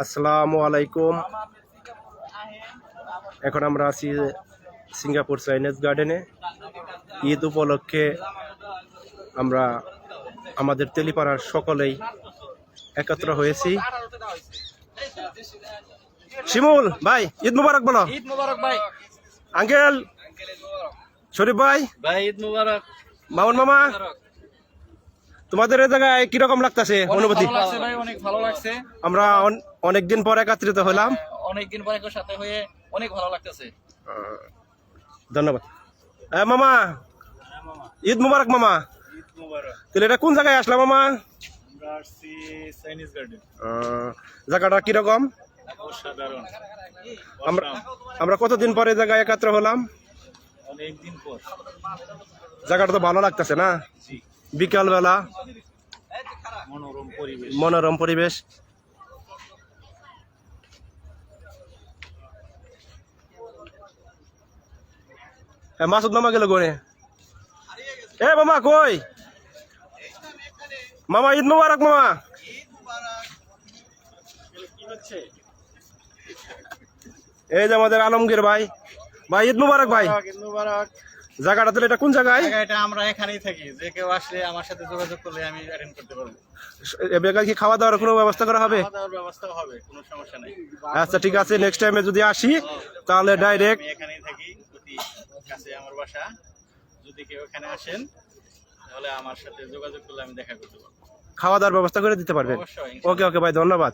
আসসালামু আলাইকুম। এখন আমরা আছি সিঙ্গাপুর চাইনিজ গার্ডেনে। ঈদ উপলক্ষে আমরা আমাদের তেলিপাড়ার সকলেই একত্র হয়েছি। শিমুল ভাই, ঈদ মুবারক বলো। ঈদ মুবারক ভাই। আঙ্কেল শরীফ ভাই, ভাই ঈদ মুবারক। মামুন মামা, তোমাদের এই জায়গায় কিরকম লাগতেছে অনুভূতি? ভাই অনেক ভালো লাগছে। আমরা অনেকদিন পর একত্রিত হলাম। অনেকদিন পর একর সাথে হয়ে অনেক ভালো লাগতেছে। ধন্যবাদ। মামা ঈদ মুবারক মামা। ঈদ মুবারক। তাহলে এটা কোন জায়গায় আসলাম মামা? আমরা আসছি চাইনিজ গার্ডেন। জায়গাটা কিরকম? অসাধারণ। আমরা কতদিন পরে জায়গায় একত্র হলাম? অনেকদিন পর। জায়গাটা তো ভালো লাগতেছে না? বিকাল বেলা মনোরম পরিবেশ। মনোরম পরিবেশ। মাসুদ মামা গেল গনে। এ মামা কই? মামা ঈদ মুবারক মামা। এই যে আমাদের আলমগীর ভাই। ভাই ঈদ মুবারক ভাই। ঈদ মুবারক। জায়গাটা তাহলে এটা কোন জায়গায়? এটা আমরা এখানেই থাকি, যে কেউ আসলে আমার সাথে যোগাযোগ করলে আমি অ্যাটেন্ড করতে পারবো। এবার কি খাওয়া দাওয়ার কোনো ব্যবস্থা করা হবে? খাওয়া দাওয়ার ব্যবস্থা হবে, কোনো সমস্যা নেই। আচ্ছা ঠিক আছে, নেক্সট টাইমে যদি আসি তাহলে ডাইরেক্ট। আমি এখানেই থাকি, অতি কাছে আমার বাসা। যদি কেউ এখানে আসেন তাহলে আমার সাথে যোগাযোগ করলে আমি দেখা করতে পারবো। খাওয়া দাওয়ার ব্যবস্থা করে দিতে পারবেন? অবশ্যই। ওকে ওকে ভাই, ধন্যবাদ।